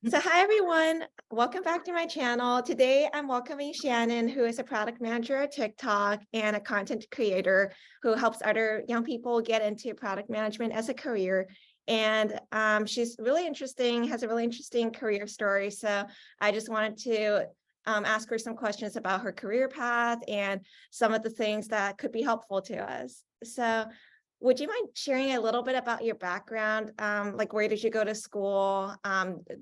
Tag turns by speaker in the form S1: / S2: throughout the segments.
S1: So hi everyone, welcome back to my channel. Today I'm welcoming Shannon, who is a product manager at TikTok and a content creator who helps other young people get into product management as a career. And she's really interesting, has a really interesting career story. So I just wanted to ask her some questions about her career path and some of the things that could be helpful to us. So would you mind sharing a little bit about your background? Like where did you go to school?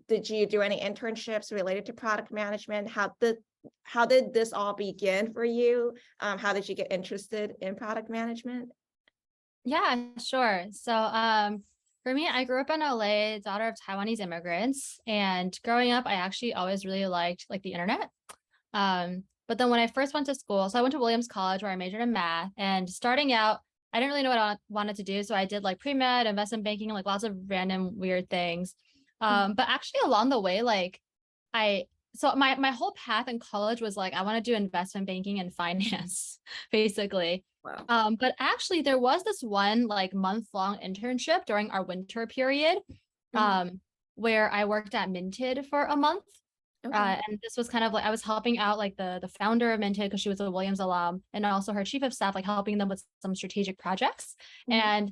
S1: Did you do any internships related to product management? How did this all begin for you? How did you get interested in product management?
S2: Yeah, sure. For me, I grew up in LA, daughter of Taiwanese immigrants, and growing up, I actually always really liked like the internet. But then when I first went to school, so I went to Williams College where I majored in math, and starting out, I didn't really know what I wanted to do, so I did like pre-med, investment banking, like lots of random weird things. But actually along the way, I my whole path in college was like I want to do investment banking and finance, basically.
S1: Wow.
S2: But actually there was this one like month-long internship during our winter period,
S1: Mhm.
S2: where I worked at Minted for a month.
S1: Okay.
S2: And this was kind of like I was helping out like the founder of Minted because she was a Williams alum, and also her chief of staff, like helping them with some strategic projects.
S1: Mhm.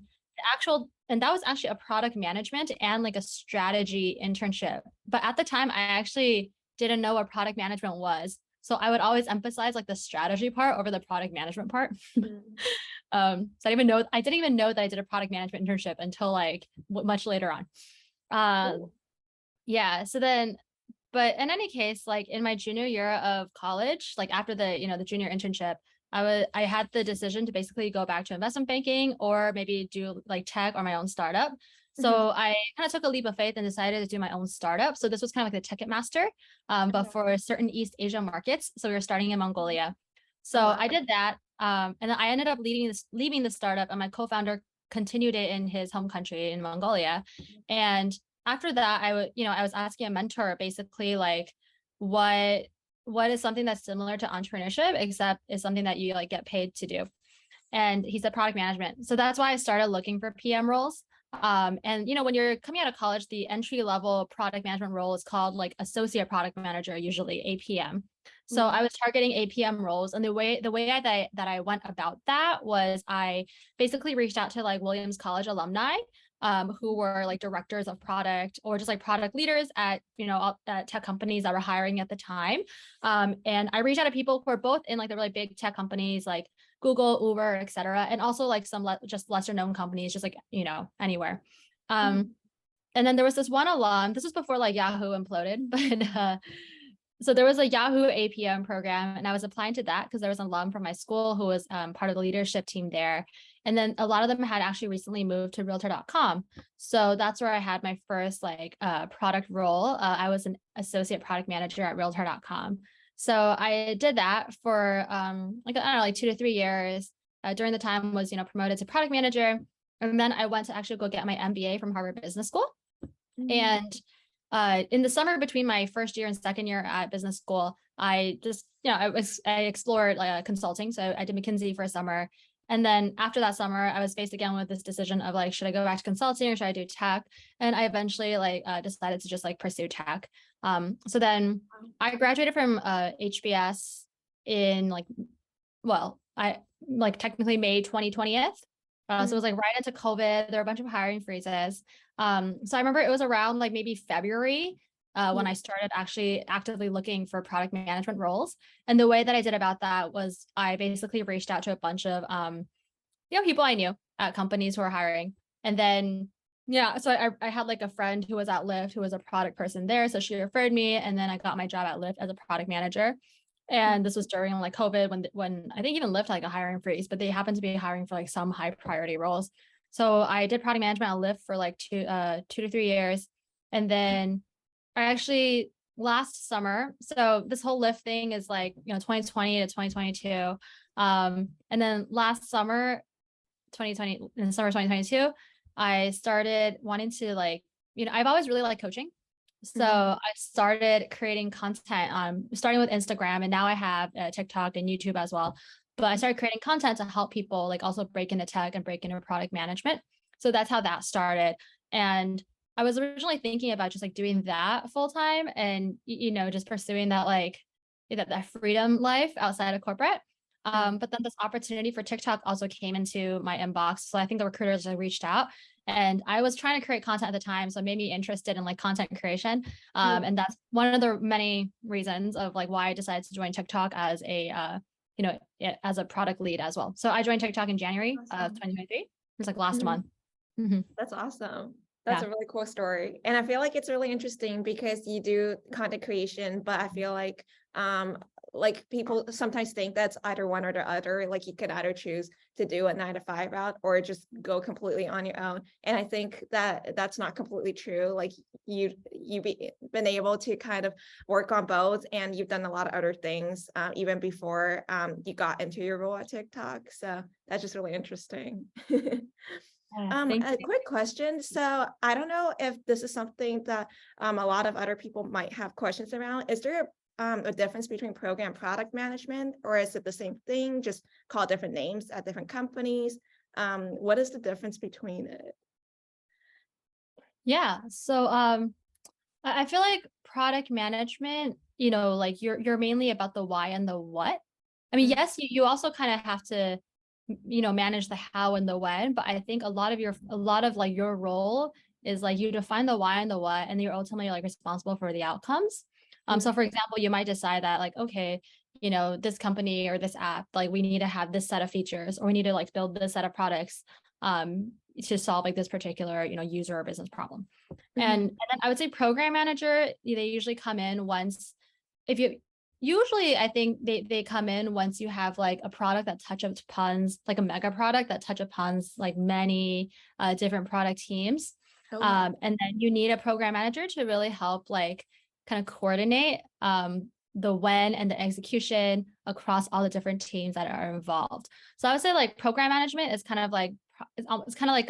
S2: And that was actually a product management and like a strategy internship. But at the time, I actually didn't know what product management was. So I would always emphasize like the strategy part over the product management part.
S1: Mhm.
S2: So I didn't even know that I did a product management internship until like much later on.
S1: Cool.
S2: Yeah. But in any case, like in my junior year of college, like after the junior internship, I had the decision to basically go back to investment banking or maybe do like tech or my own startup.
S1: Mhm.
S2: So I kind of took a leap of faith and decided to do my own startup. So this was kind of like the Ticketmaster, but
S1: Okay.
S2: for certain East Asia markets. So we were starting in Mongolia.
S1: Oh,
S2: So
S1: wow.
S2: I did that. And then I ended up leaving the startup, and my co-founder continued it in his home country in Mongolia. And after that, I was asking a mentor basically like what what is something that's similar to entrepreneurship, except is something that you like get paid to do. And he said product management. So that's why I started looking for PM roles. And when you're coming out of college, the entry level product management role is called like associate product manager, usually APM. So
S1: Mhm.
S2: I was targeting APM roles, and the way that I went about that was I basically reached out to like Williams College alumni, who were like directors of product or just like product leaders at tech companies that were hiring at the time. And I reached out to people who are both in like the really big tech companies like Google, Uber, et cetera, and also like some just lesser known companies, just like anywhere. Um,
S1: Mhm.
S2: and then there was this one alum. This was before like Yahoo imploded, but so there was a Yahoo APM program, and I was applying to that because there was an alum from my school who was part of the leadership team there. And then a lot of them had actually recently moved to Realtor.com. So that's where I had my first like product role. I was an associate product manager at Realtor.com. So I did that for like I don't know, like 2 to 3 years. During the time was promoted to product manager, and then I went to actually go get my MBA from Harvard Business School.
S1: Mhm.
S2: And in the summer between my first year and second year at business school, I just, I explored consulting. So I did McKinsey for a summer. And then after that summer, I was faced again with this decision of like, should I go back to consulting or should I do tech? And I eventually decided to just like pursue tech. So then I graduated from HBS in I like technically May 2020. So it was
S1: Mhm.
S2: like right into COVID. There were a bunch of hiring freezes. So I remember it was around like maybe February when I
S1: Mhm.
S2: started actually actively looking for product management roles. And the way that I did about that was I basically reached out to a bunch of people I knew at companies who were hiring. And then so I had like a friend who was at Lyft who was a product person there. So she referred me, and then I got my job at Lyft as a product manager. And this was during like COVID when I think even Lyft had like a hiring freeze, but they happened to be hiring for like some high priority roles. So I did product management at Lyft for like 2 to 3 years. And then I actually last summer, so this whole Lyft thing is like, 2020 to 2022. And then last summer, 2020, in the summer of 2022, I started wanting to like, I've always really liked coaching. So
S1: Mhm.
S2: I started creating content, starting with Instagram, and now I have TikTok and YouTube as well. But I started creating content to help people like also break into tech and break into product management. So that's how that started. And I was originally thinking about just like doing that full time and, just pursuing that like that freedom life outside of corporate. But then this opportunity for TikTok also came into my inbox. So I think the recruiters reached out and I was trying to create content at the time. So it made me interested in like content creation. And that's one of the many reasons of like why I decided to join TikTok as as a product lead as well. So I joined TikTok in January of 2023. It was like last month.
S1: That's awesome. That's
S2: Yeah.
S1: a really cool story. And I feel like it's really interesting because you do content creation, but I feel like people sometimes think that's either one or the other. Like you could either choose to do a 9 to 5 route or just go completely on your own. And I think that that's not completely true. Like you've been able to kind of work on both, and you've done a lot of other things even before you got into your role at TikTok. So that's just really interesting.
S2: Thank
S1: A
S2: you.
S1: quick question. So I don't know if this is something that a lot of other people might have questions around. Is there a difference between program product management, or is it the same thing, just call different names at different companies? What is the difference between it?
S2: Yeah. So I feel like product management, like you're mainly about the why and the what. I mean, yes, you also kind of have to, manage the how and the when, but I think a lot of like your role is like you define the why and the what, and you're ultimately like responsible for the outcomes. So for example, you might decide that like, okay, this company or this app, like we need to have this set of features, or we need to like build this set of products to solve like this particular, user or business problem. And then I would say program manager, they usually come in once, if you usually I think they come in once you have like a product that touches upon like a mega product that touches upon like many different product teams. And then you need a program manager to really help like kind of coordinate the when and the execution across all the different teams that are involved. So I would say like program management is kind of like it's kind of like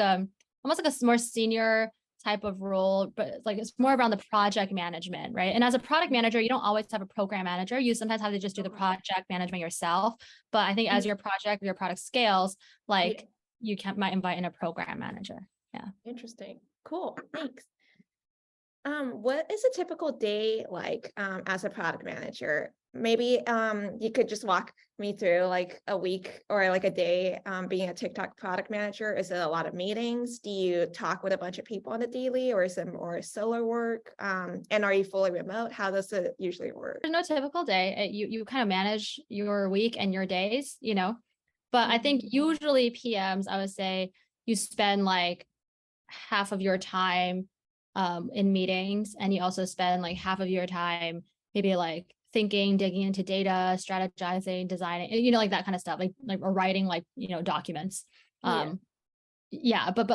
S2: almost like a more senior type of role, but it's like it's more around the project management, right? And as a product manager, you don't always have a program manager. You sometimes have to just do the project management yourself. But I think as your product scales, like you might invite in a program manager. Yeah.
S1: Interesting. Cool. Thanks. What is a typical day like as a product manager? Maybe you could just walk me through like a week or like a day being a TikTok product manager. Is it a lot of meetings? Do you talk with a bunch of people on a daily, or is it more solo work? And are you fully remote? How does it usually work?
S2: There's no typical day. You kind of manage your week and your days, but I think usually PMs, I would say you spend like half of your time in meetings, and you also spend like half of your time maybe like thinking, digging into data, strategizing, designing, like that kind of stuff, like or writing like documents. But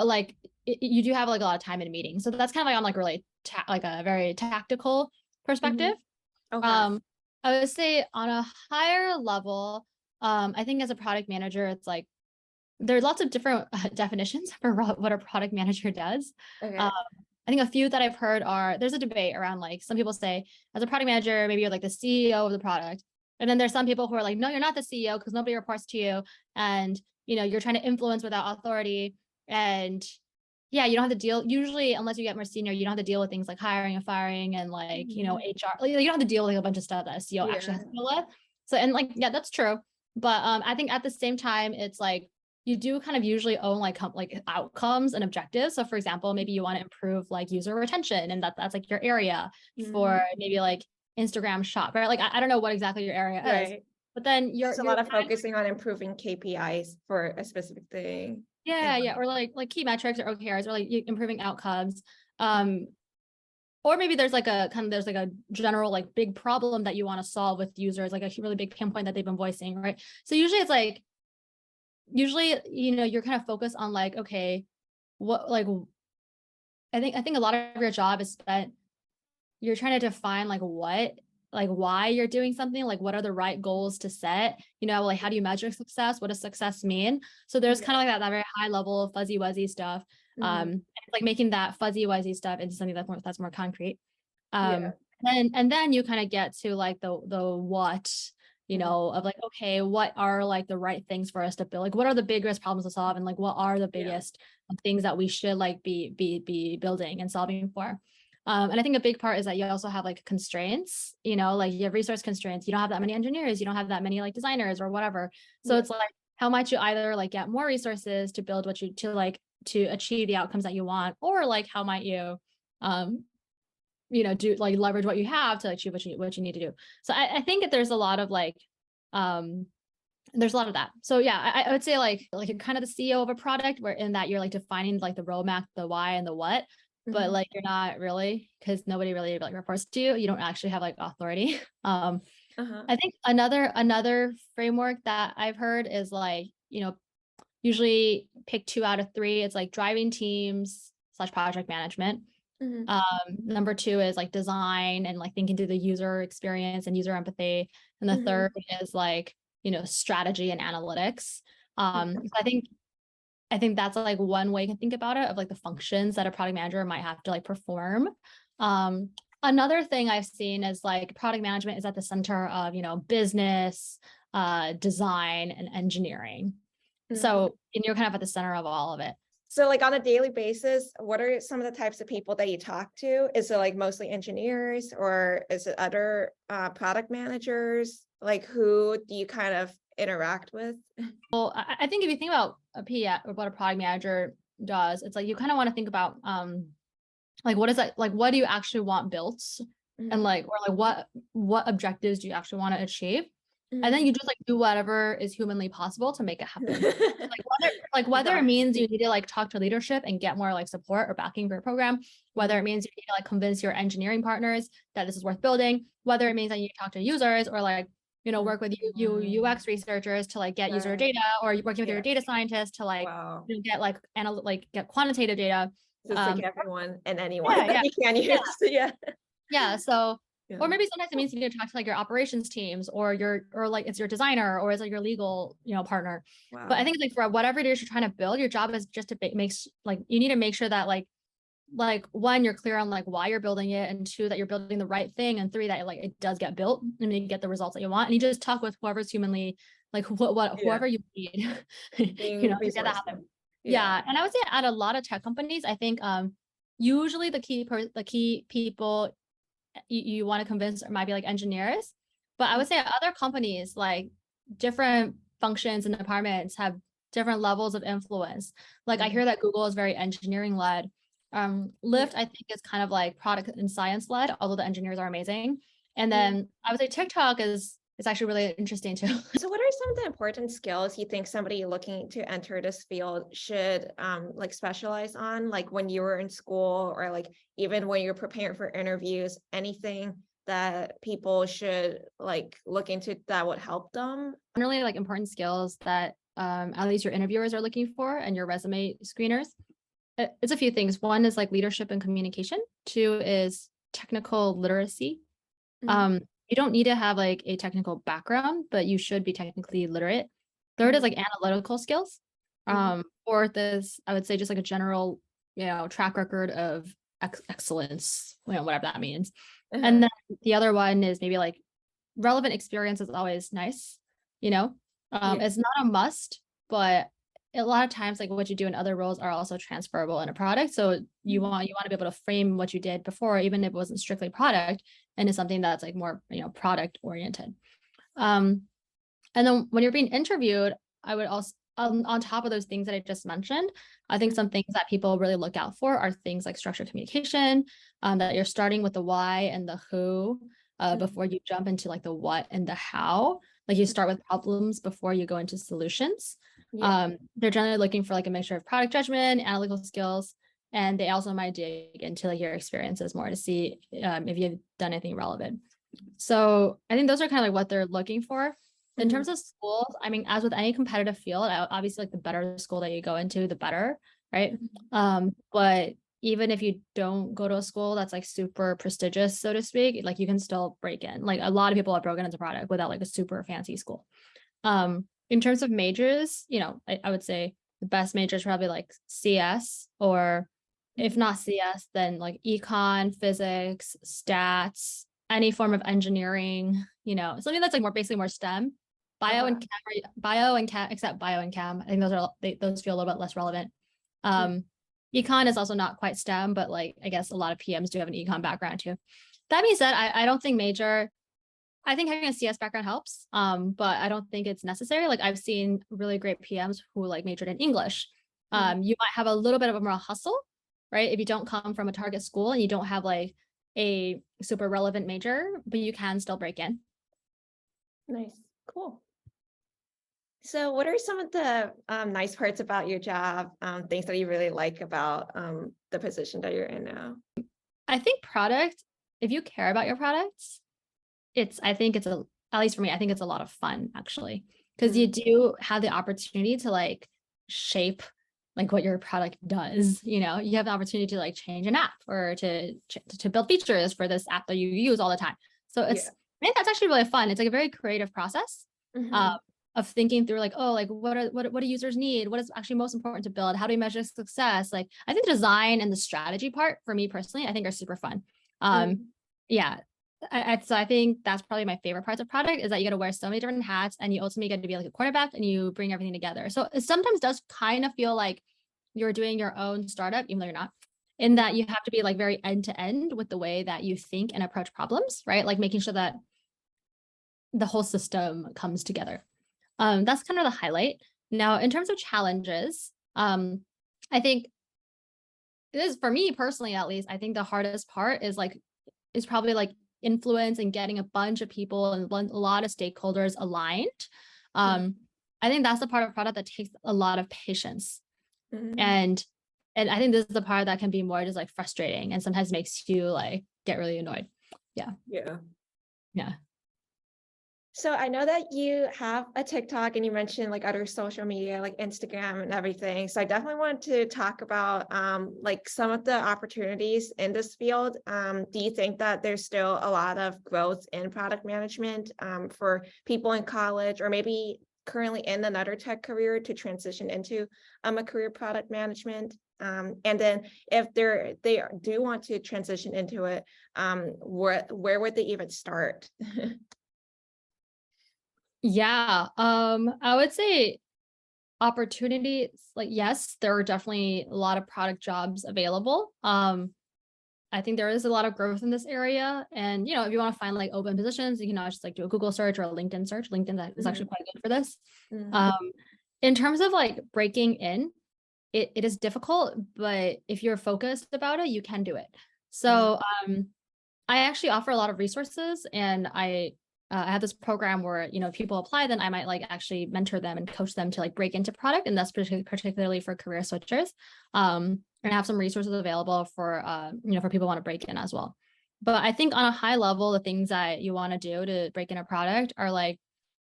S2: like you do have like a lot of time in meetings, so that's kind of like on like really like a very tactical perspective.
S1: Okay.
S2: I would say on a higher level, I think as a product manager, it's like there are lots of different definitions for what a product manager does.
S1: Okay.
S2: I think a few that I've heard are, there's a debate around like some people say as a product manager, maybe you're like the CEO of the product. And then there's some people who are like, no, you're not the CEO because nobody reports to you. And, you're trying to influence without authority. And yeah, you don't have to deal, usually, unless you get more senior, you don't have to deal with things like hiring and firing and like, HR. Like, you don't have to deal with a bunch of stuff that a CEO actually has to deal with. So, and like, yeah, that's true. But I think at the same time, it's like, you do kind of usually own like outcomes and objectives. So for example, maybe you want to improve like user retention, and that's like your area for maybe like Instagram shop, right? Like, I don't know what exactly your area is, but then
S1: There's a lot of focusing on improving KPIs for a specific thing.
S2: Yeah. Or like key metrics or OKRs, or like improving outcomes. Or maybe there's like a general like big problem that you want to solve with users, like a really big pinpoint that they've been voicing, right? So usually it's like, you're kind of focused on like, okay, what, like, I think a lot of your job is spent, you're trying to define like why you're doing something, like what are the right goals to set, like how do you measure success? What does success mean? So there's kind of like that very high level fuzzy wuzzy stuff. Like making that fuzzy wuzzy stuff into something that's more concrete. And then you kind of get to like the what, you know, of like, okay, what are like the right things for us to build? Like, what are the biggest problems to solve? And like, what are the biggest things that we should like be building and solving for? And I think a big part is that you also have like constraints, you know, like you have resource constraints. You don't have that many engineers, you don't have that many like designers or whatever. So it's like, how might you either like get more resources to build what you to achieve the outcomes that you want, or like how might you do like leverage what you have to achieve what you need to do. So I think that there's a lot of like there's a lot of that. So yeah, I would say like you're kind of the CEO of a product, where in that you're like defining like the roadmap, the why and the what, but like you're not really, because nobody really like reports to you. You don't actually have like authority. I think another framework that I've heard is like, usually pick 2 out of 3. It's like driving teams / project management. Number 2 is like design and like thinking through the user experience and user empathy. And the third is like, strategy and analytics. So I think that's like one way you can think about it, of like the functions that a product manager might have to like perform. Another thing I've seen is like product management is at the center of, business, design, and engineering. So, and you're kind of at the center of all of it.
S1: So like on a daily basis, what are some of the types of people that you talk to? Is it like mostly engineers, or is it other product managers? Like who do you kind of interact with?
S2: Well, I think if you think about a PM or what a product manager does, it's like you kind of want to think about like what is that, like what do you actually want built, and like, or like what objectives do you actually want to achieve, and then you just like do whatever is humanly possible to make it happen. Whether it means you need to like talk to leadership and get more like support or backing for your program, whether it means you need to like convince your engineering partners that this is worth building, whether it means that you talk to users or like work with UX researchers to like get user data, or working with your data scientists to like get like get quantitative data.
S1: So it's like everyone and anyone that you can use.
S2: So or maybe sometimes it means you need to talk to like your operations teams, or like it's your designer, or it's like your legal partner. But I think like for whatever it is you're trying to build, your job is just to you need to make sure that like 1, you're clear on like why you're building it, and 2, that you're building the right thing, and 3, that like it does get built and you get the results that you want. And you just talk with whoever's humanly like whoever you need to get that happen. And I would say at a lot of tech companies, I think usually the key people you want to convince might be like engineers, but I would say other companies, like different functions and departments, have different levels of influence. Like I hear that Google is very engineering led. Lyft, I think, is kind of like product and science led, although the engineers are amazing. And then I would say TikTok is actually really interesting too.
S1: So what are some of the important skills you think somebody looking to enter this field should like specialize on, like when you were in school, or like even when you're preparing for interviews, anything that people should like look into that would help them?
S2: Generally, like important skills that at least your interviewers are looking for and your resume screeners. It's a few things. 1 is like leadership and communication. 2 is technical literacy. You don't need to have like a technical background, but you should be technically literate. 3rd is like analytical skills. 4th is, I would say, just like a general, track record of excellence, whatever that means. And then the other one is maybe like relevant experience is always nice. It's not a must, but a lot of times like what you do in other roles are also transferable in a product. So you want to be able to frame what you did before, even if it wasn't strictly product, and it's something that's like more product oriented. And then when you're being interviewed, I would also on top of those things that I just mentioned, I think some things that people really look out for are things like structured communication, that you're starting with the why and the who before you jump into like the what and the how. Like you start with problems before you go into solutions. They're generally looking for like a mixture of product judgment, analytical skills, and they also might dig into like your experiences more to see if you've done anything relevant. So I think those are kind of like what they're looking for. In terms of schools, I mean, as with any competitive field, obviously like the better school that you go into, the better, right? But even if you don't go to a school that's like super prestigious, so to speak, like you can still break in. Like a lot of people have broken into product without like a super fancy school. In terms of majors, I would say the best majors probably like CS, or if not CS, then like econ, physics, stats, any form of engineering, you know, something that's like more basically more STEM. Bio and chem, except bio and chem. I think those feel a little bit less relevant. Econ is also not quite STEM, but like I guess a lot of PMs do have an econ background too. That being said, I don't think I think having a CS background helps, but I don't think it's necessary. Like I've seen really great PMs who like majored in English. You might have a little bit of a more hustle, right? If you don't come from a target school and you don't have like a super relevant major, but you can still break in.
S1: Nice. Cool. So what are some of the nice parts about your job, things that you really like about the position that you're in now?
S2: I think if you care about your products, I think it's at least for me, I think it's a lot of fun actually, because you do have the opportunity to like shape like what your product does. You know, you have the opportunity to like change an app or to build features for this app that you use all the time. So I think that's actually really fun. It's like a very creative process of thinking through like, oh, like what do users need? What is actually most important to build? How do we measure success? Like I think the design and the strategy part for me personally, I think are super fun. Yeah. So I think that's probably my favorite parts of product is that you get to wear so many different hats and you ultimately get to be like a quarterback and you bring everything together. So it sometimes does kind of feel like you're doing your own startup, even though you're not, in that you have to be like very end to end with the way that you think and approach problems, right? Like making sure that the whole system comes together. That's kind of the highlight. Now, in terms of challenges, I think it is for me personally, at least, I think the hardest part is probably like influence and getting a bunch of people and a lot of stakeholders aligned. I think that's the part of product that takes a lot of patience. And I think this is the part that can be more just like frustrating and sometimes makes you like get really annoyed. Yeah.
S1: So I know that you have a TikTok and you mentioned like other social media like Instagram and everything. So I definitely want to talk about like some of the opportunities in this field. Do you think that there's still a lot of growth in product management for people in college or maybe currently in another tech career to transition into a career product management? And then if they do want to transition into it, where would they even start?
S2: Yeah, I would say opportunities, like, yes, there are definitely a lot of product jobs available. I think there is a lot of growth in this area. And, you know, if you want to find like open positions, you can always just like do a Google search or a LinkedIn search. LinkedIn is actually quite good for this. In terms of like breaking in, it is difficult, but if you're focused about it, you can do it. So I actually offer a lot of resources and I have this program where, you know, if people apply, then I might like actually mentor them and coach them to like break into product. And that's particularly for career switchers. And have some resources available for, you know, for people who want to break in as well. But I think on a high level, the things that you want to do to break in a product are like,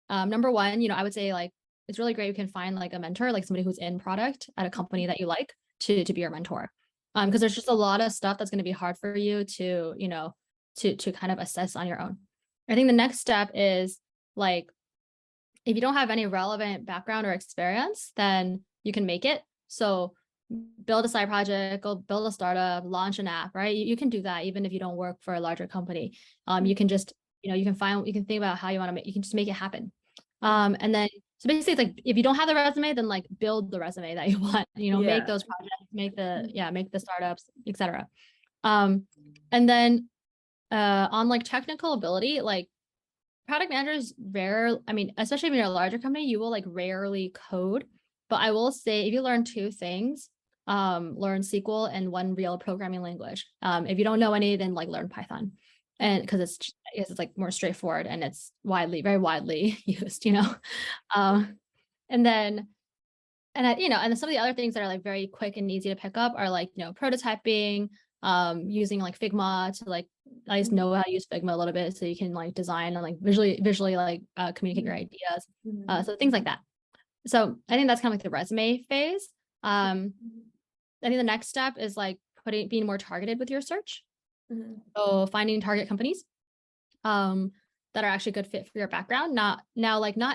S2: number one, you know, I would say like, it's really great. You can find like a mentor, like somebody who's in product at a company that you like to be your mentor. Because there's just a lot of stuff that's going to be hard for you to, you know, to kind of assess on your own. I think the next step is like, if you don't have any relevant background or experience, then you can make it. So build a side project, go build a startup, launch an app, right? You can do that even if you don't work for a larger company. You can just, you know, you can think about how you want to you can just make it happen. And then, so basically it's like, if you don't have the resume, then like build the resume that you want, you know, make those projects, make the startups, etc. And then, on like technical ability, like product managers especially when you're a larger company, you will like rarely code. But I will say if you learn two things, learn SQL and one real programming language. If you don't know any, then like learn Python. And because it's like more straightforward and it's very widely used, you know. And then you know, and some of the other things that are like very quick and easy to pick up are like, you know, prototyping, using like Figma to like at least know how to use Figma a little bit so you can like design and like visually like communicate your ideas. So things like that. So I think that's kind of like the resume phase. I think the next step is like being more targeted with your search. So finding target companies that are actually a good fit for your background. Not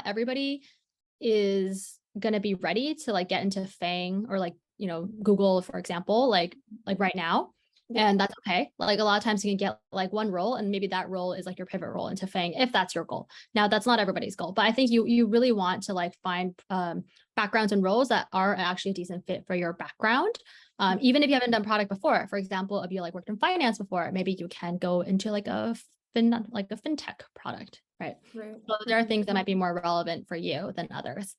S2: everybody is going to be ready to like get into FANG or like, you know, Google, for example, like right now. And that's okay. Like a lot of times you can get like one role and maybe that role is like your pivot role into Fang if that's your goal. Now that's not everybody's goal, but I think you really want to like find backgrounds and roles that are actually a decent fit for your background. Even if you haven't done product before, for example, if you like worked in finance before, maybe you can go into like a fintech product, right?
S1: Right.
S2: So there are things that might be more relevant for you than others.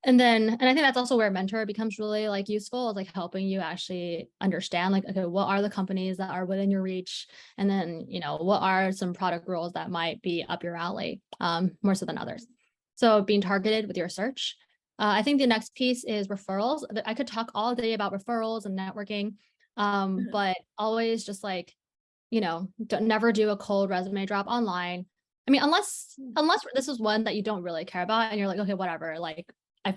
S2: And I think that's also where mentor becomes really like useful, is like helping you actually understand like, okay, what are the companies that are within your reach? And then, what are some product roles that might be up your alley, more so than others. So being targeted with your search. I think the next piece is referrals. I could talk all day about referrals and networking, but always just like, never do a cold resume drop online. I mean, unless this is one that you don't really care about and you're like, okay, whatever, like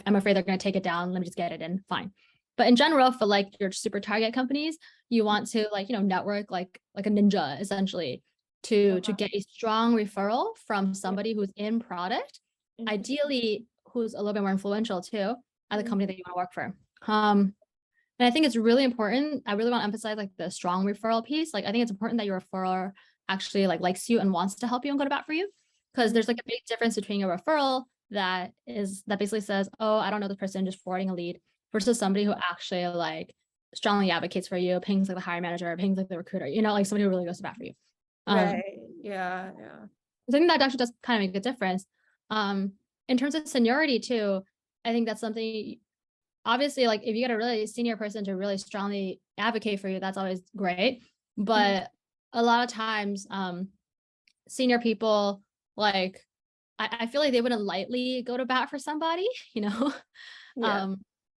S2: I'm afraid they're going to take it down. Let me just get it in. Fine. But in general, for like your super target companies, you want to like, network like a ninja essentially to get a strong referral from somebody who's in product, ideally who's a little bit more influential too at the company that you want to work for. And I think it's really important. I really want to emphasize like the strong referral piece. Like I think it's important that your referrer actually like likes you and wants to help you and go to bat for you. Because there's like a big difference between a referral that basically says, oh, I don't know this person, just forwarding a lead, versus somebody who actually like strongly advocates for you, pings like the hiring manager, pings like the recruiter, like somebody who really goes to bat for you.
S1: Right. Yeah.
S2: So I think that actually does kind of make a difference. In terms of seniority too, I think that's something, obviously, like if you get a really senior person to really strongly advocate for you, that's always great. But a lot of times, senior people, like, I feel like they wouldn't lightly go to bat for somebody,
S1: Yeah.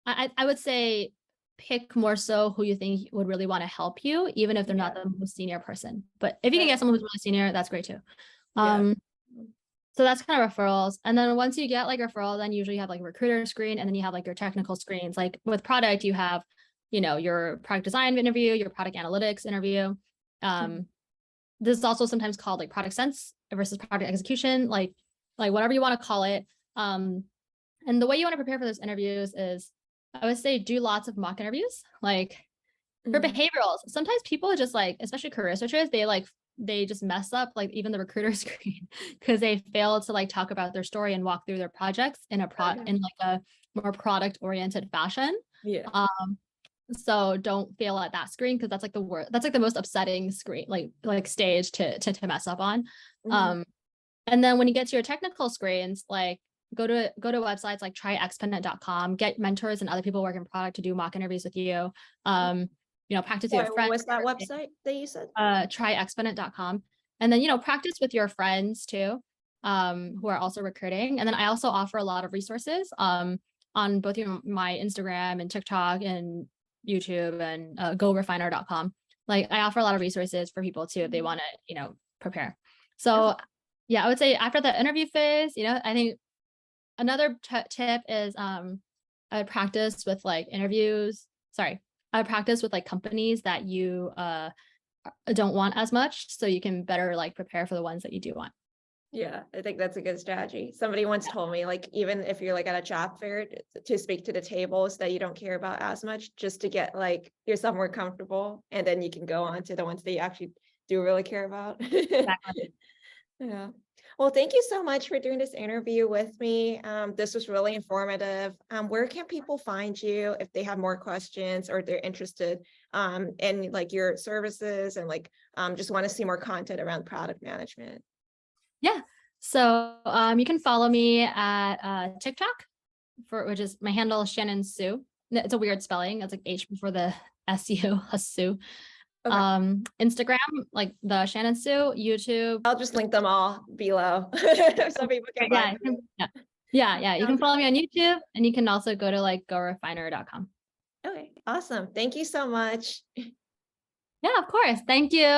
S2: I would say pick more so who you think would really want to help you, even if they're not the most senior person. But if you can get someone who's really senior, that's great too. So that's kind of referrals. And then once you get like referral, then usually you have like a recruiter screen, and then you have like your technical screens. Like with product, you have, your product design interview, your product analytics interview. This is also sometimes called like product sense versus product execution, like whatever you want to call it. And the way you want to prepare for those interviews is, I would say, do lots of mock interviews. Like for behaviorals, sometimes people just like, especially career switchers, they just mess up like even the recruiter screen because they fail to like talk about their story and walk through their projects in in like a more product oriented fashion. So don't fail at that screen, because that's like the worst. That's like the most upsetting screen, like stage to mess up on. And then when you get to your technical screens, like go to websites like tryexponent.com, get mentors and other people working product to do mock interviews with you. Practice with your friends.
S1: What's that website that you said?
S2: Tryexponent.com. And then, practice with your friends too, who are also recruiting. And then I also offer a lot of resources on both my Instagram and TikTok and YouTube and GoRefiner.com. Like I offer a lot of resources for people too if they want to, prepare. So yeah, I would say after the interview phase, I think another tip is I would practice with like interviews. Sorry, I would practice with like companies that you don't want as much, so you can better like prepare for the ones that you do want.
S1: Yeah, I think that's a good strategy. Somebody once told me, like, even if you're like at a job fair, to speak to the tables that you don't care about as much, just to get like yourself more comfortable, and then you can go on to the ones that you actually do really care about.
S2: Exactly.
S1: Yeah. Well, thank you so much for doing this interview with me. This was really informative. Where can people find you if they have more questions or they're interested in like your services and like just want to see more content around product management?
S2: Yeah. So you can follow me at TikTok, which is my handle is Shannon Sue. It's a weird spelling. It's like H before the SU, Sue. Instagram, like the Shannon Sue, YouTube.
S1: I'll just link them all below so people can find you.
S2: Yeah. You can follow me on YouTube, and you can also go to like GoRefiner.com.
S1: Okay, awesome. Thank you so much.
S2: Yeah, of course. Thank you.